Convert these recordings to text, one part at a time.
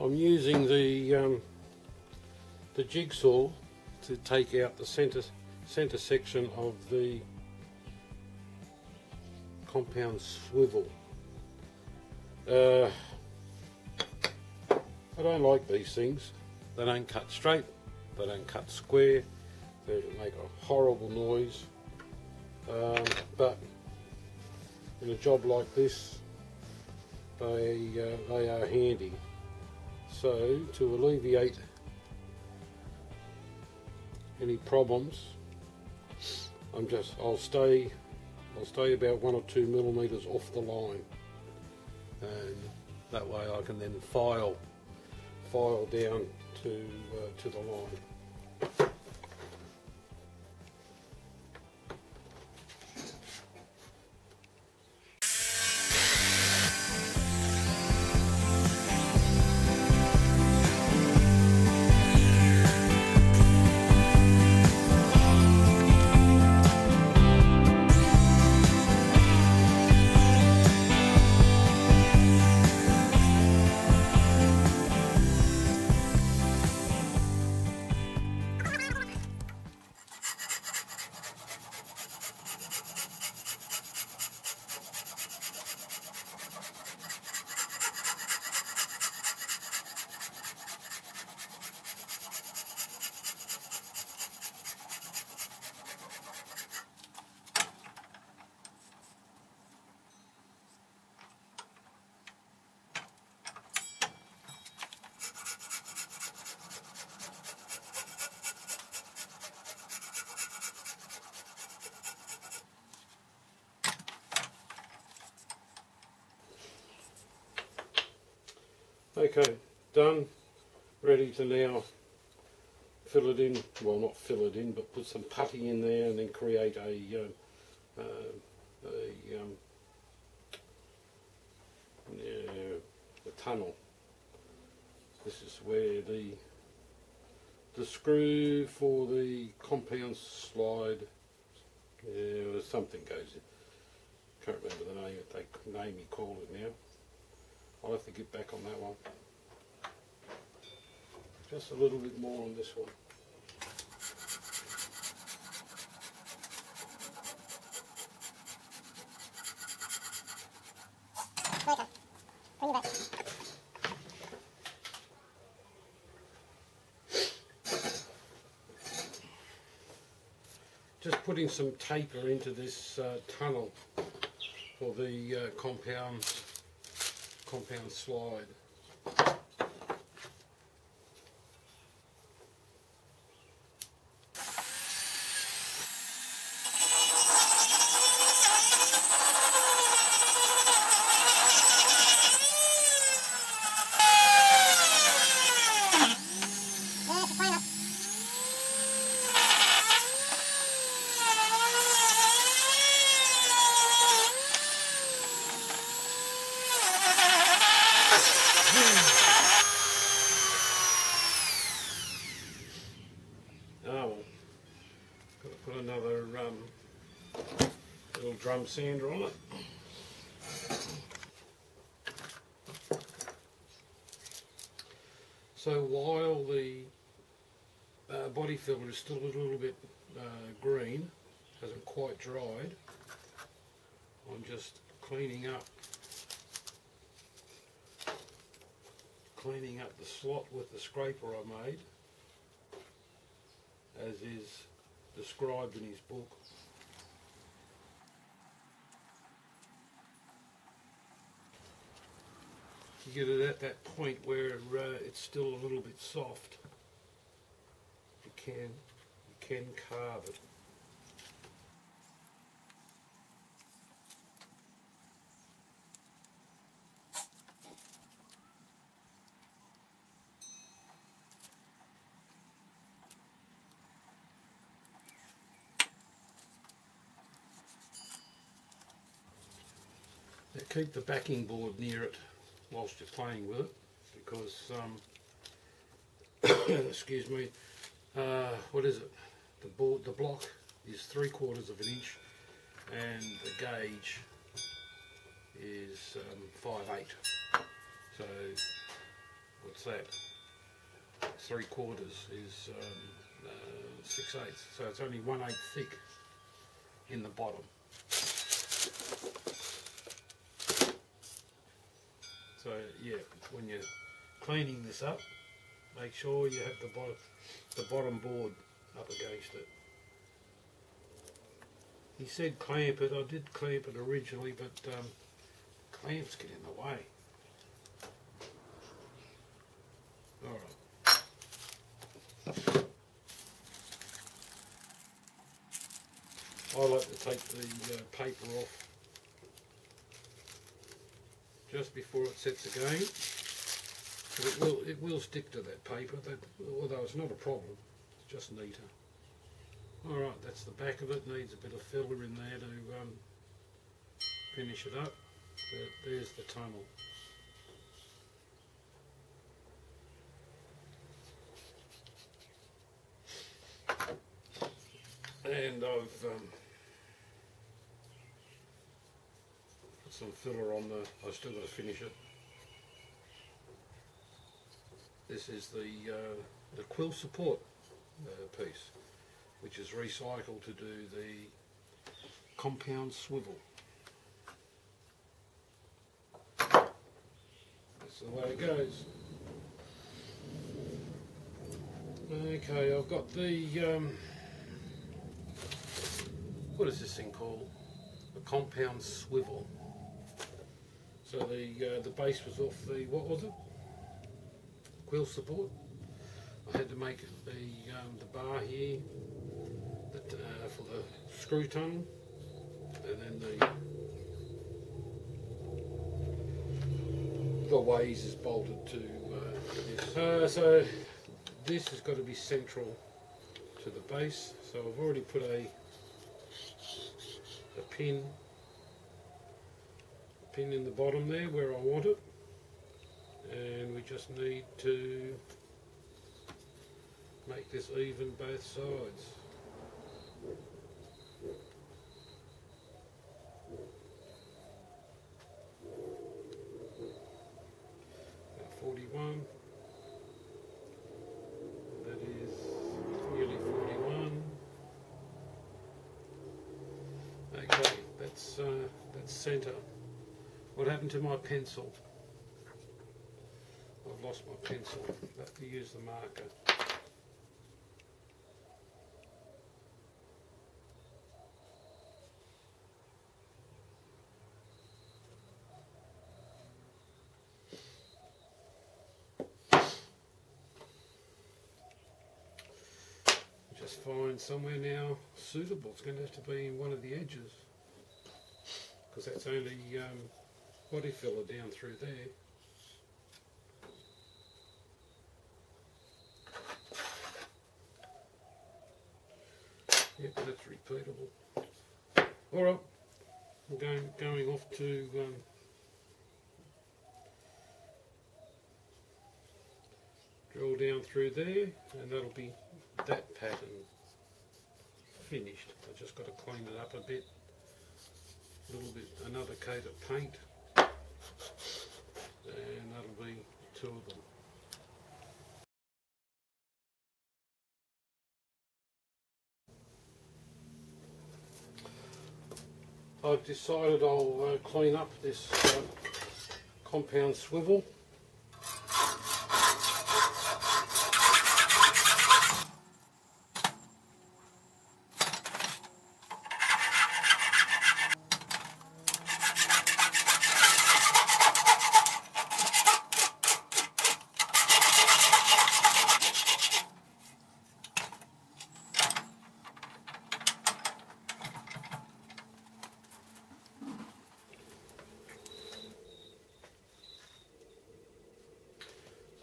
I'm using the jigsaw to take out the centre section of the compound swivel. I don't like these things. They don't cut straight, they don't cut square, they make a horrible noise, but in a job like this they are handy. So to alleviate any problems, I'll stay about 1 or 2 millimeters off the line, and that way I can then file down to the line. Okay, done, ready to now fill it in, well not fill it in, but put some putty in there and then create a tunnel. This is where the screw for the compound slide, something goes in. Can't remember the name you call it now. I'll have to get back on that one. Just a little bit more on this one. Okay, bring it back. Just putting some taper into this tunnel for the compound slide. Put another little drum sander on it. So while the body filler is still a little bit green, hasn't quite dried, I'm just cleaning up the slot with the scraper I made, as is described in his book. You get it at that point where it's still a little bit soft. You can carve it. Now keep the backing board near it whilst you're playing with it, because excuse me, what is it? The block is 3/4 of an inch, and the gauge is 5/8. So what's that? 3/4 is 6/8, so it's only 1/8 thick in the bottom. So yeah, when you're cleaning this up, make sure you have the bottom board up against it. He said clamp it. I did clamp it originally, but clamps get in the way. Alright. I like to take the paper off just before it sets again. But it will stick to that paper, although it's not a problem, it's just neater. Alright, that's the back of it. Needs a bit of filler in there to finish it up. But there's the tunnel. And I've put some filler on I've still got to finish it. This is the quill support piece, which is recycled to do the compound swivel. That's the way it goes. Okay, I've got the what is this thing called? The compound swivel. So the base was off the, what was it? Quill support. I had to make the bar here for the screw tunnel, and then the ways is bolted to this. So this has got to be central to the base. So I've already put a pin in the bottom there where I want it, and we just need to make this even both sides. About 41. That is nearly 41. Okay, that's centre. What happened to my pencil? I've lost my pencil. I have to use the marker. Just find somewhere now suitable. It's going to have to be in one of the edges, because that's only body filler down through there. Yep, that's repeatable. Alright, I'm going off to drill down through there, and that'll be that pattern finished. I just got to clean it up a bit. A little bit, another coat of paint, and that'll be two of them. I've decided I'll clean up this compound swivel.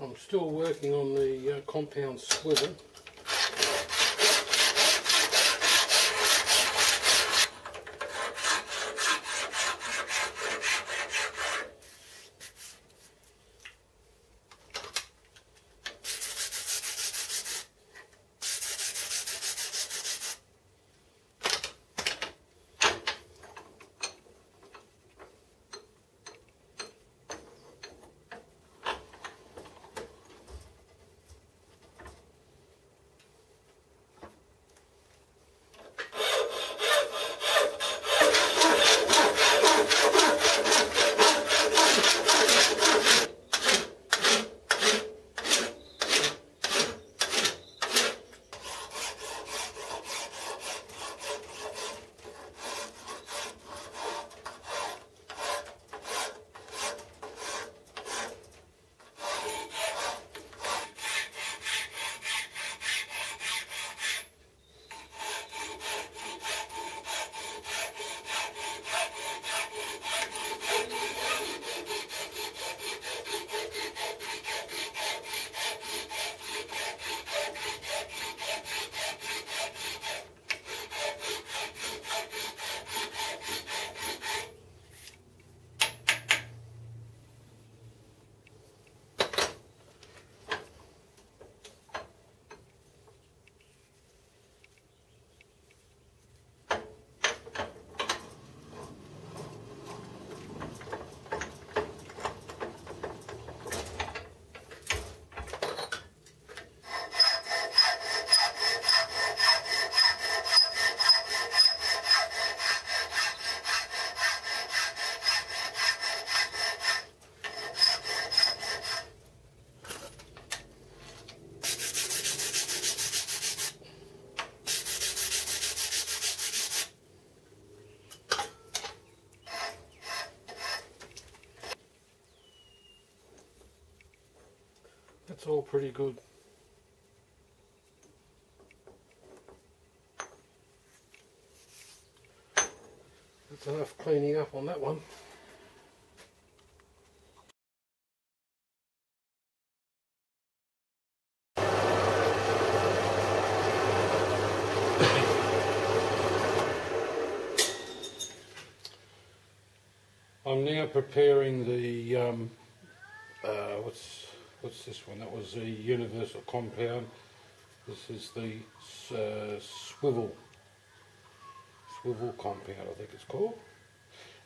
I'm still working on the compound swivel. all pretty good. That's enough cleaning up on that one. I'm now preparing the what's this one? That was the Universal Compound. This is the swivel compound, I think it's called.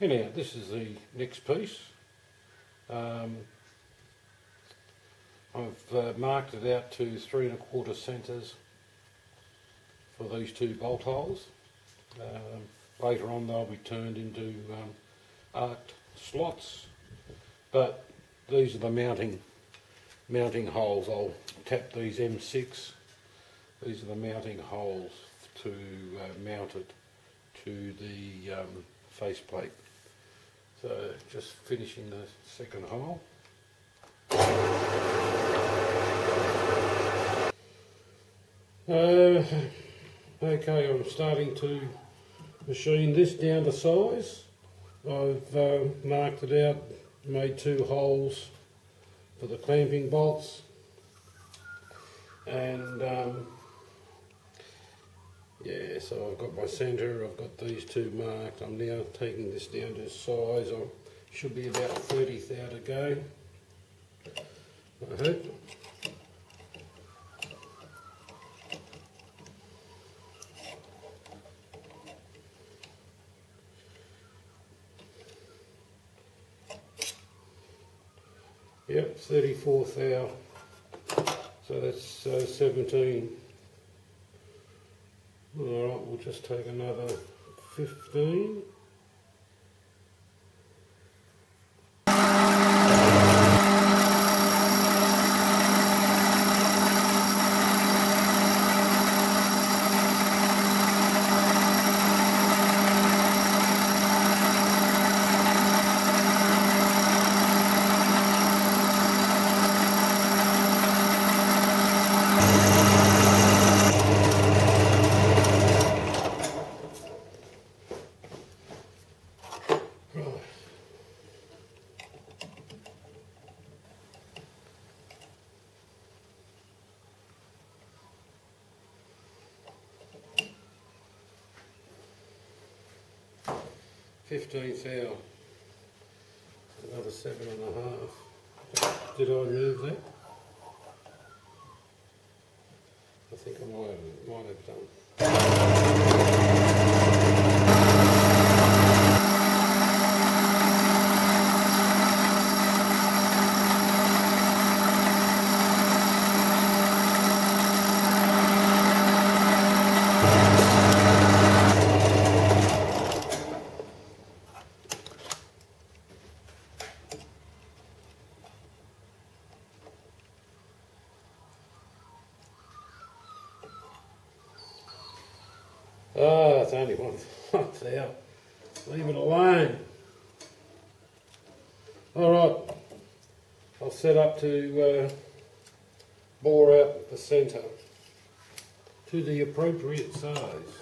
Anyhow, this is the next piece. I've marked it out to 3 1/4 centres for these 2 bolt holes. Later on they'll be turned into arced slots, but these are the mounting holes. I'll tap these M6. These are the mounting holes to mount it to the faceplate. So just finishing the second hole. Okay, I'm starting to machine this down to size. I've marked it out, made 2 holes for the clamping bolts, and yeah, so I've got my centre, I've got these 2 marked. I'm now taking this down to size. I should be about 30th thou to go, I hope. Yep, 34th thou, so that's 17. Alright, we'll just take another 15. $15,000, another 7.5. Did I move that? I think I might have done. Ah, it's only one month out. Leave it alone. Alright, I'll set up to bore out the centre to the appropriate size.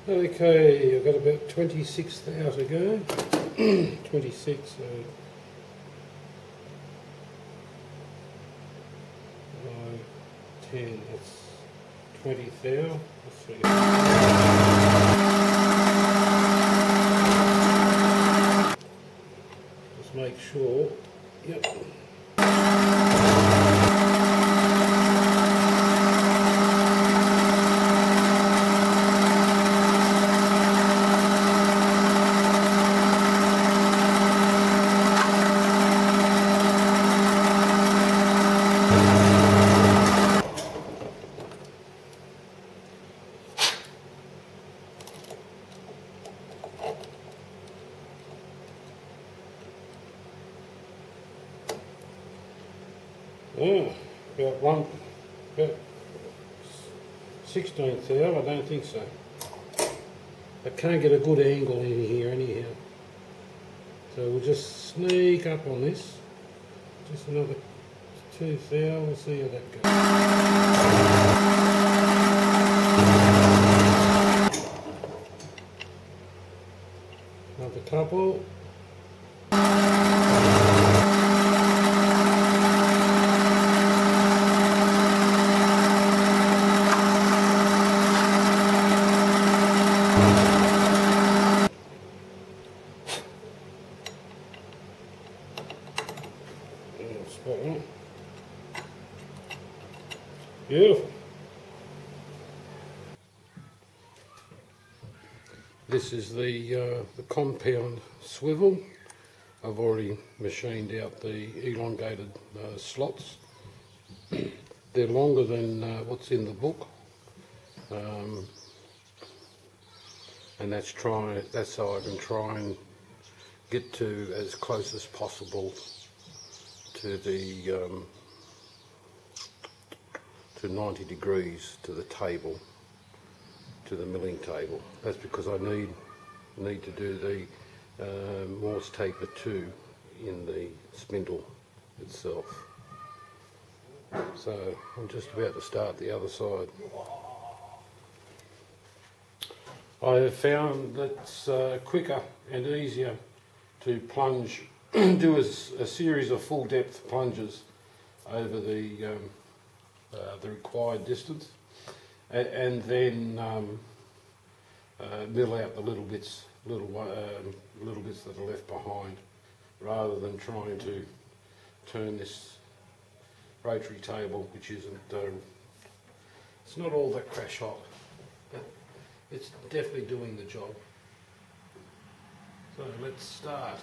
Okay, I've got about 26 thou to go. 26, so 9, 10, that's 20 thou. Let's see. Just make sure. Yep. Oh, about 16th hour? I don't think so. I can't get a good angle in here anyhow. So we'll just sneak up on this. Just another 2th hour, we'll see how that goes. Another couple. Spot on. Beautiful. This is the compound swivel. I've already machined out the elongated slots. They're longer than what's in the book, and that's so I can try and get to as close as possible to the to 90 degrees to the table, to the milling table. That's because I need to do the Morse taper 2 in the spindle itself. So I'm just about to start the other side. I have found that it's quicker and easier to plunge, do a series of full depth plunges over the required distance, and then mill out the little bits that are left behind, rather than trying to turn this rotary table, which isn't, it's not all that crash hot, but it's definitely doing the job. So let's start.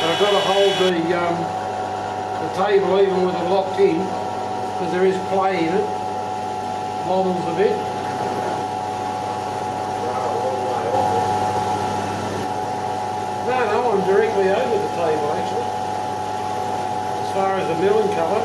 I've got to hold the table even with it locked in, because there is play in it. Wobbles a bit. No, I'm directly over the table actually, as far as the milling cover.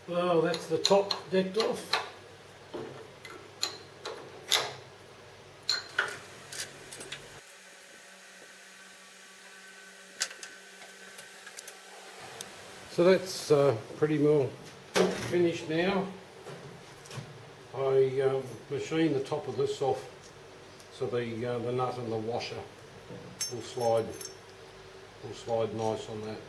Well, that's the top decked off. So that's pretty well finished now. I machined the top of this off so the nut and the washer will slide nice on that.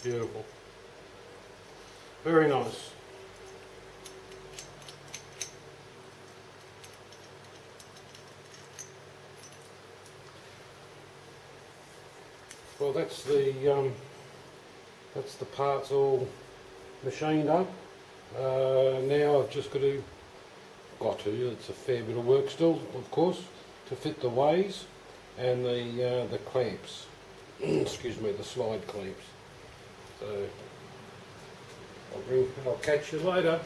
Beautiful. Very nice. Well, that's the parts all machined up. Now I've just got to got to. It's a fair bit of work still, of course, to fit the ways and the clamps. Excuse me, the slide clamps. So I'll catch you later.